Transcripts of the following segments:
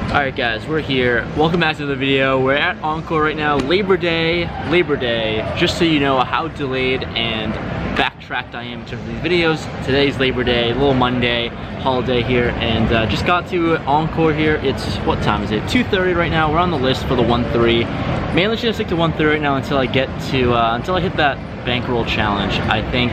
Alright guys, we're here. Welcome back to the video. We're at Encore right now. Labor Day. Just so you know how delayed and backtracked I am in terms of these videos. Today's Labor Day, a little Monday holiday here, and just got to Encore here. It's, what time is it? 2:30 right now. We're on the list for the 1-3. Mainly just gonna stick to 1-3 right now until I get to, until I hit that bankroll challenge. I think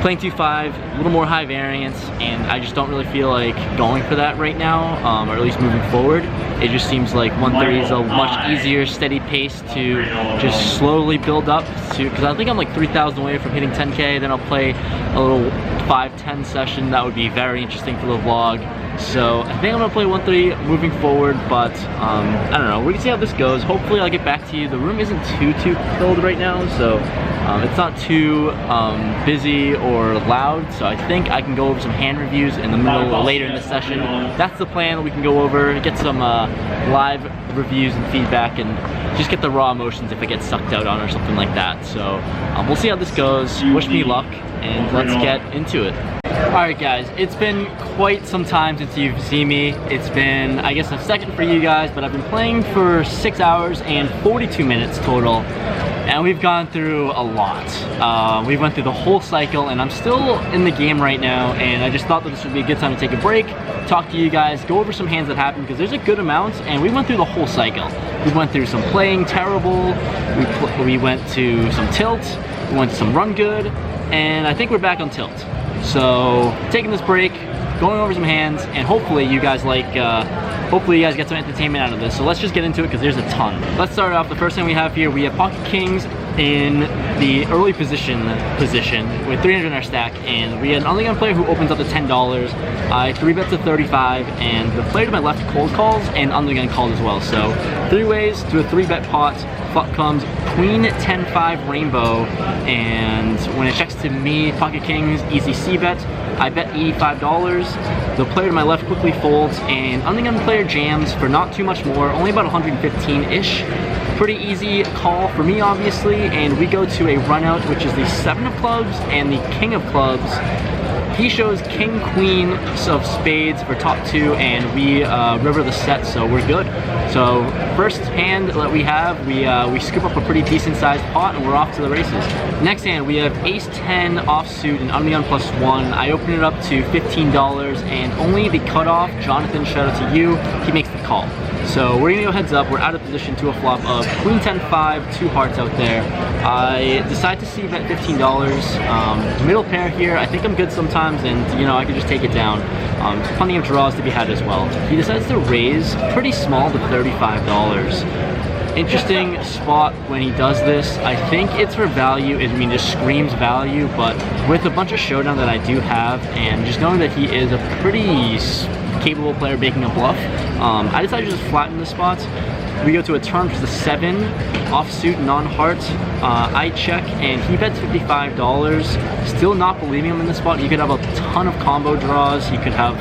playing 2-5, a little more high variance, and I just don't really feel like going for that right now, or at least moving forward. It just seems like 1-3 is a much easier, steady pace to just slowly build up to, because I think I'm like 3,000 away from hitting 10K, then I'll play a little 5-10 session. That would be very interesting for the vlog. So I think I'm gonna play 1-3 moving forward, but I don't know, we can see how this goes. Hopefully I'll get back to you. The room isn't too filled right now, so it's not too busy or loud, so I think I can go over some hand reviews in the middle or later in the session. That's the plan. We can go over, get some live reviews and feedback, and just get the raw emotions if it gets sucked out on or something like that. So we'll see how this goes. Wish me luck, and let's get into it. Alright guys, it's been quite some time since you've seen me. It's been, I guess, a second for you guys, but I've been playing for 6 hours and 42 minutes total, and we've gone through a lot. We went through the whole cycle, and I'm still in the game right now, and I just thought that this would be a good time to take a break, talk to you guys, go over some hands that happened, because there's a good amount, and we went through the whole cycle. We went through some playing terrible, we went to some tilt, we went to some run good, and I think we're back on tilt. So taking this break, going over some hands, and hopefully you guys get some entertainment out of this. So let's just get into it because there's a ton. Let's start off. The first thing we have here, we have pocket kings in the early position with 300 in our stack, and we had an undergun player who opens up to $10. I 3-bet to 35, and the player to my left cold calls and undergun called as well. So 3 ways to a 3-bet pot. Flop comes Queen 10-5 rainbow, and when it checks to me, pocket kings, easy C-bet. I bet $85. The player to my left quickly folds, and undergun player jams for not too much more, only about 115-ish. Pretty easy call for me, obviously, and we go to a run out, which is the 7 of clubs and the king of clubs. He shows king, queen of spades for top 2, and we river the set, so we're good. So first hand that we have, we scoop up a pretty decent sized pot, and we're off to the races. Next hand, we have ace 10 offsuit and undergun +1. I open it up to $15, and only the cutoff, Jonathan, shout out to you, he makes the call. So we're gonna go heads up. We're out of position to a flop of Queen 10-5, 2 hearts out there. I decide to c-bet $15. Middle pair here, I think I'm good sometimes, and you know, I could just take it down. Plenty of draws to be had as well. He decides to raise pretty small to $35. Interesting spot when he does this. I think it's for value. I mean, just screams value, but with a bunch of showdown that I do have, and just knowing that he is a pretty capable player making a bluff, I decided to just flatten the spot. We go to a turn, which is a 7 offsuit non-heart. I check, and he bets $55. Still not believing him in this spot. He could have a ton of combo draws. He could have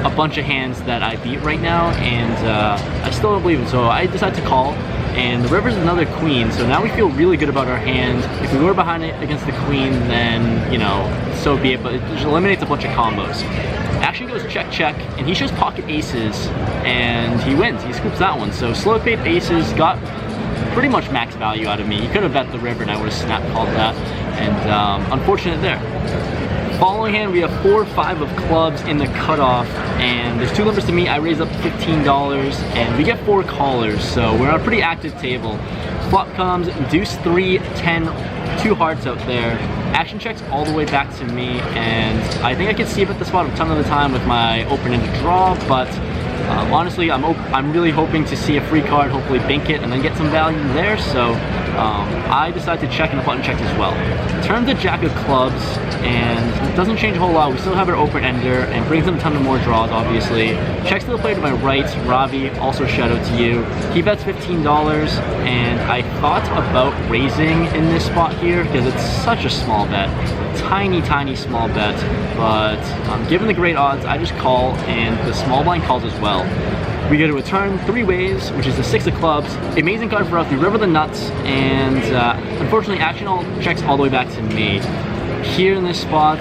a bunch of hands that I beat right now, and I still don't believe him. So I decide to call, and the river's another queen. So now we feel really good about our hand. If we were behind it against the queen, then, you know, so be it, but it just eliminates a bunch of combos. Action goes check, check, and he shows pocket aces, and he wins. He scoops that one. So slow paid aces got pretty much max value out of me. He could have bet the river, and I would have snap called that, and unfortunate there. Following hand, we have 4-5 of clubs in the cutoff, and there's 2 limbers to me. I raise up $15, and we get 4 callers, so we're on a pretty active table. Flop comes deuce 3, 10, 2 hearts out there. Action checks all the way back to me, and I think I can see it at the spot a ton of the time with my open-ended draw, but honestly, I'm really hoping to see a free card, hopefully bank it, and then get some value there, so I decide to check, and the button checks as well. Turns the jack of clubs, and it doesn't change a whole lot. We still have our open-ender, and brings him a ton of more draws, obviously. Checks to the player to my right, Ravi, also shout out to you. He bets $15, and I thought about raising in this spot here, because it's such a small bet. Tiny small bet, but given the great odds, I just call, and the small blind calls as well. We go to a turn 3 ways, which is the 6 of clubs. Amazing card for us. We river the nuts, and unfortunately, action checks all the way back to me. Here in this spot,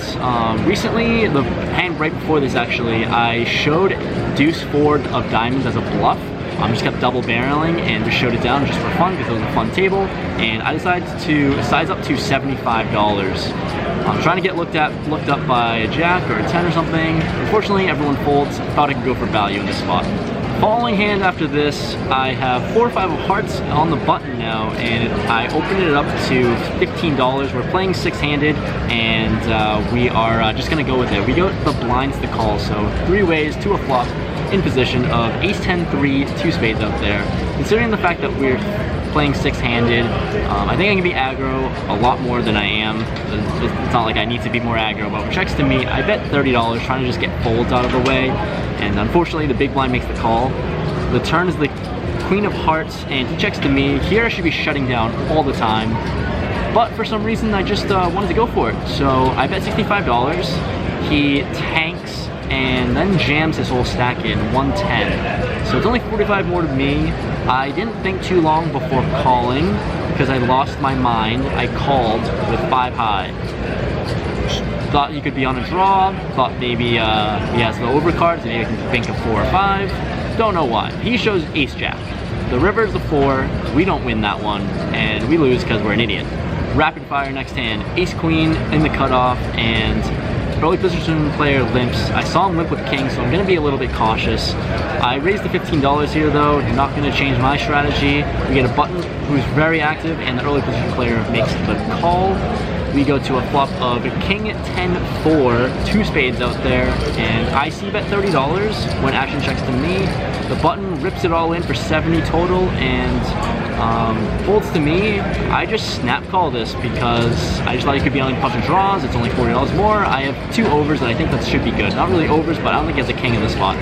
recently, the hand right before this actually, I showed deuce 4 of diamonds as a bluff. just kept double barreling and just showed it down just for fun because it was a fun table. And I decided to size up to $75. I'm trying to get looked up by a jack or a 10 or something. Unfortunately, everyone folds. Thought I could go for value in this spot. Following hand after this, I have 4 or 5 of hearts on the button now, and I opened it up to $15. We're playing 6-handed, and we are just gonna go with it. We go the blinds to call, so 3 ways to a flop in position of ace 10 3 2 spades out there. Considering the fact that we're playing 6-handed, I think I can be aggro a lot more than I am. It's not like I need to be more aggro, but checks to me, I bet $30 trying to just get folds out of the way, and unfortunately the big blind makes the call. The turn is the queen of hearts, and he checks to me. Here I should be shutting down all the time, but for some reason I just wanted to go for it. So I bet $65. He tanks and then jams his whole stack in 110. So it's only 45 more to me. I didn't think too long before calling because I lost my mind. I called with 5 high. Thought he could be on a draw, thought maybe he has the overcards, maybe I can think of 4 or 5. Don't know why. He shows ace jack. The river is the 4, we don't win that one, and we lose because we're an idiot. Rapid fire next hand, ace queen in the cutoff, and early position player limps. I saw him limp with king, so I'm going to be a little bit cautious. I raised the $15 here though, not going to change my strategy. We get a button who's very active, and the early position player makes the call. We go to a flop of king 10 4, 2 spades out there, and I see bet $30 when action checks to me. The button rips it all in for 70 total, and folds to me. I just snap call this because I just thought it could be only push and draws. It's only $40 more. I have 2 overs, and I think that should be good. Not really overs, but I don't think he has a king in the spot.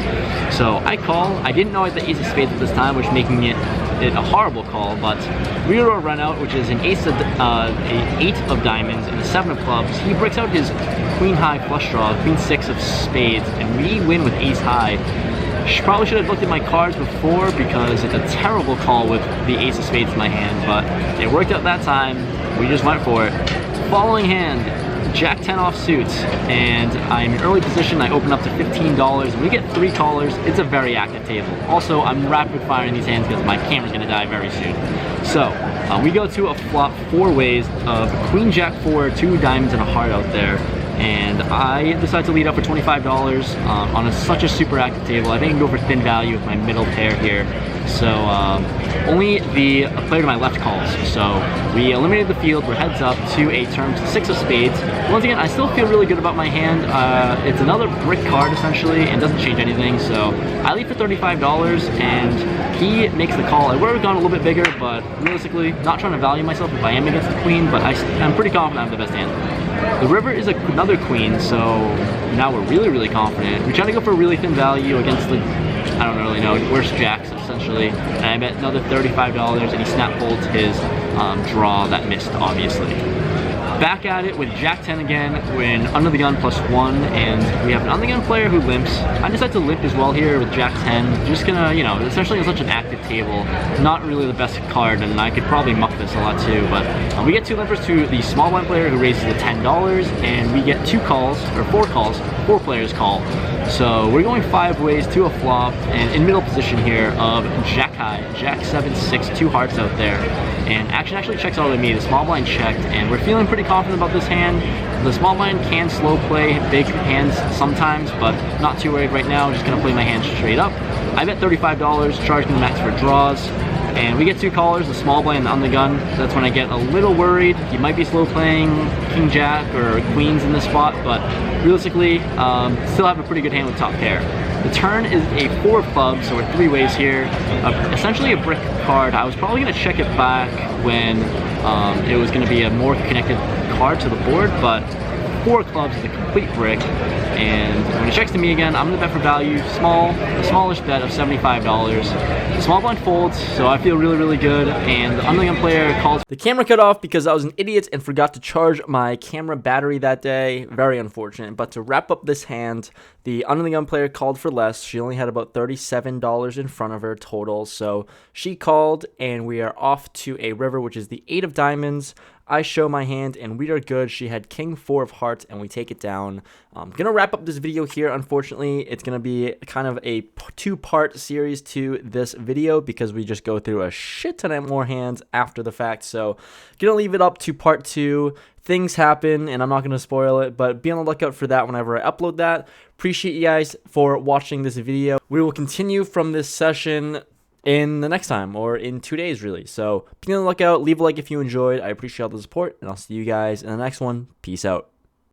So I call. I didn't know I had the ace of spades at this time, which making it a horrible call, but we go to a run out, which is an ace of a 8 of diamonds and a 7 of clubs. He breaks out his queen high flush draw, queen 6 of spades, and we win with ace high. Probably should have looked at my cards before because it's a terrible call with the ace of spades in my hand, but it worked out that time. We just went for it. Following hand, jack 10 offsuit, and I'm in early position. I open up to $15, and we get 3 callers. It's a very active table. Also, I'm rapid firing these hands because my camera's gonna die very soon. So we go to a flop 4 ways of queen jack 4, 2 diamonds and a heart out there. And I decide to lead up for $25 on such a super active table. I think I can go for thin value with my middle pair here. So only the player to my left calls. So we eliminated the field. We're heads up to a turn 6 of spades. Once again, I still feel really good about my hand. It's another brick card essentially, and doesn't change anything. So I lead for $35, and he makes the call. I would have gone a little bit bigger, but realistically, not trying to value myself if I am against the queen, but I'm pretty confident I have the best hand. The river is another queen, so now we're really confident. We try to go for really thin value against the, I don't really know, worst jacks essentially. And I bet another $35, and he snap folds his draw that missed, obviously. Back at it with jack 10 again, when under the gun +1, and we have an under the gun player who limps. I decided to limp as well here with jack 10. Just gonna, you know, essentially on such an active table, not really the best card, and I could probably muck this a lot too, but we get 2 limpers to the small blind player who raises the $10, and we get 2 calls, or 4 calls, 4 players call. So we're going 5 ways to a flop, and in middle position here of jack high, jack 7 6, 2 hearts out there, and action actually checks out of me. The small blind checked, and we're feeling pretty confident about this hand. The small blind can slow play big hands sometimes, but not too worried right now. I'm just gonna play my hand straight up. I bet $35, charging the max for draws, and we get 2 callers, the small blind on the gun. That's when I get a little worried. He might be slow playing king jack or queens in this spot, but realistically, still have a pretty good hand with top pair. The turn is a 4 of clubs, so we're 3 ways here. Essentially a brick card. I was probably gonna check it back when it was gonna be a more connected card to the board, but 4 clubs is a complete brick, and when it checks to me again, I'm gonna bet for value, a smallish bet of $75. The small blind folds, so I feel really good, and the under the gun player calls. The camera cut off because I was an idiot and forgot to charge my camera battery that day. Very unfortunate, but to wrap up this hand, the under the gun player called for less. She only had about $37 in front of her total, so she called, and we are off to a river, which is the 8 of diamonds. I show my hand, and we are good. She had king 4 of hearts, and we take it down. I'm going to wrap up this video here. Unfortunately, it's going to be kind of a 2-part series to this video because we just go through a shit ton of more hands after the fact. So, going to leave it up to part 2. Things happen, and I'm not going to spoil it, but be on the lookout for that whenever I upload that. Appreciate you guys for watching this video. We will continue from this session in the next time, or in 2 days, really. So be on the lookout. Leave a like if you enjoyed. I appreciate all the support, and I'll see you guys in the next one. Peace out.